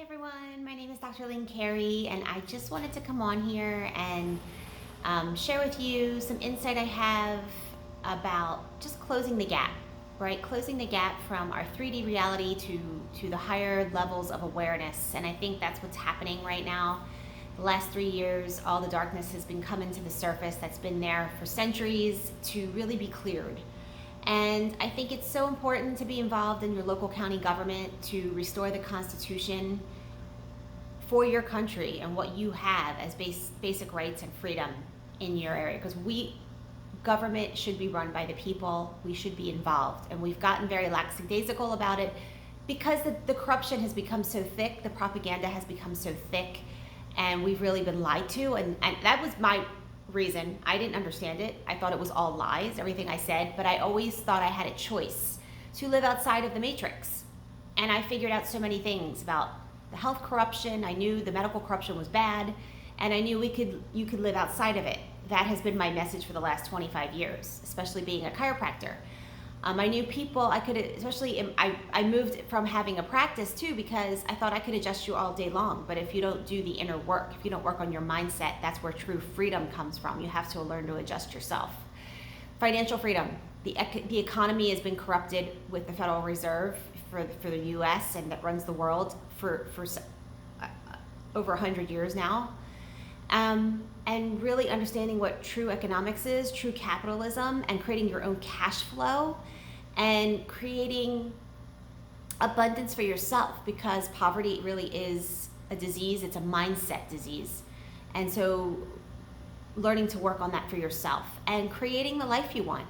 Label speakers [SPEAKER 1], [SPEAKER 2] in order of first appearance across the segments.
[SPEAKER 1] everyone, my name is Dr. Lynn Carey, and I just wanted to come on here and share with you some insight I have about just closing the gap, right? Closing the gap from our 3D reality to the higher levels of awareness. And I think that's what's happening right now. The last 3 years, all the darkness has been coming to the surface that's been there for centuries to really be cleared. And I think it's so important to be involved in your local county government to restore the Constitution for your country and what you have as basic rights and freedom in your area. Because government should be run by the people. We should be involved. And we've gotten very lackadaisical about it because the corruption has become so thick, the propaganda has become so thick, and we've really been lied to. And that was my reason. I didn't understand it. I thought it was all lies, everything I said, but I always thought I had a choice to live outside of the matrix. And I figured out so many things about the health corruption. I knew the medical corruption was bad, and I knew you could live outside of it. That has been my message for the last 25 years, especially being a chiropractor. I knew people I could, I moved from having a practice too because I thought I could adjust you all day long. But if you don't do the inner work, if you don't work on your mindset, that's where true freedom comes from. You have to learn to adjust yourself. Financial freedom. The economy has been corrupted with the Federal Reserve for the U.S. and that runs the world for over 100 years now. And really understanding what true economics is, true capitalism, and creating your own cash flow and creating abundance for yourself, because poverty really is a disease. It's a mindset disease. And so learning to work on that for yourself and creating the life you want.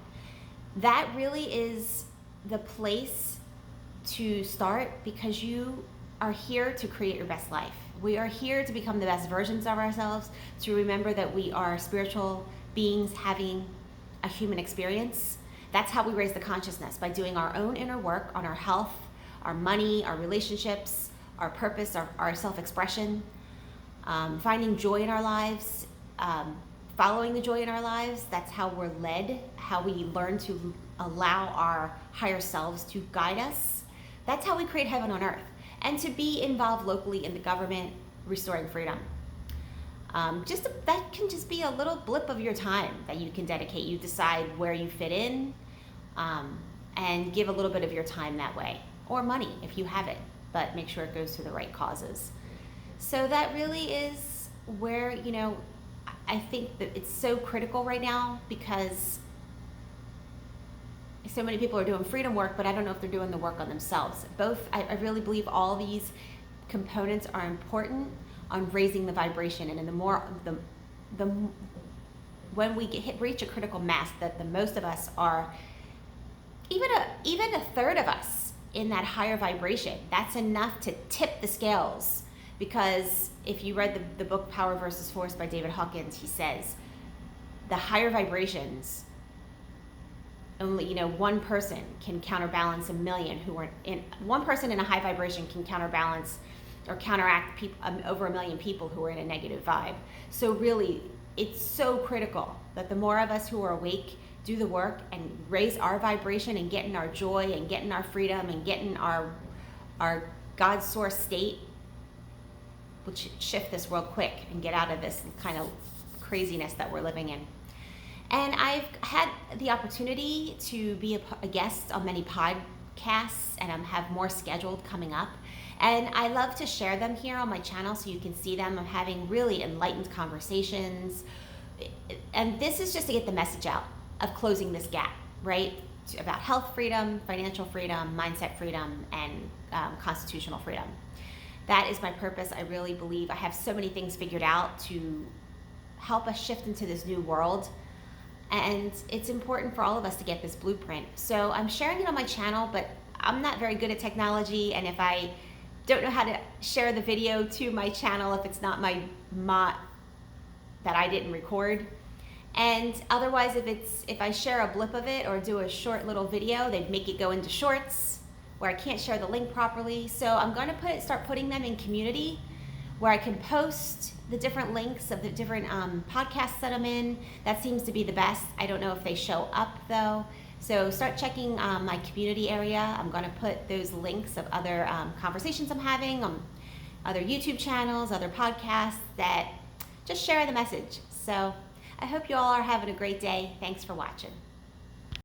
[SPEAKER 1] That really is the place to start, because you are here to create your best life. We are here to become the best versions of ourselves, to remember that we are spiritual beings having a human experience. That's how we raise the consciousness, by doing our own inner work on our health, our money, our relationships, our purpose, our self-expression, finding joy in our lives, following the joy in our lives. That's how we're led, how we learn to allow our higher selves to guide us. That's how we create heaven on earth. And to be involved locally in the government, restoring freedom. That can just be a little blip of your time that you can dedicate. You decide where you fit in, and give a little bit of your time that way, or money if you have it, but make sure it goes to the right causes. So that really is where, I think that it's so critical right now, because so many people are doing freedom work, but I don't know if they're doing the work on themselves. I really believe all these components are important on raising the vibration, and when we reach a critical mass, that the most of us are, even a third of us in that higher vibration, that's enough to tip the scales. Because if you read the book Power versus Force by David Hawkins, he says the higher vibrations, only one person can counterbalance a million who are in. One person in a high vibration can counterbalance or counteract over 1 million people who are in a negative vibe. So really, it's so critical that the more of us who are awake do the work and raise our vibration and get in our joy and get in our freedom and get in our God source state, we'll shift this world quick and get out of this kind of craziness that we're living in. And I've had the opportunity to be a guest on many podcasts, and I have more scheduled coming up. And I love to share them here on my channel so you can see them. I'm having really enlightened conversations. And this is just to get the message out of closing this gap, right? About health freedom, financial freedom, mindset freedom, and constitutional freedom. That is my purpose. I really believe I have so many things figured out to help us shift into this new world. And it's important for all of us to get this blueprint. So I'm sharing it on my channel, but I'm not very good at technology. And if I don't know how to share the video to my channel, if it's not that I didn't record. And otherwise, if I share a blip of it or do a short little video, they'd make it go into shorts where I can't share the link properly. So I'm going to start putting them in community, where I can post the different links of the different podcasts that I'm in. That seems to be the best. I don't know if they show up though. So start checking my community area. I'm going to put those links of other conversations I'm having. other YouTube channels, other podcasts that just share the message. So I hope you all are having a great day. Thanks for watching.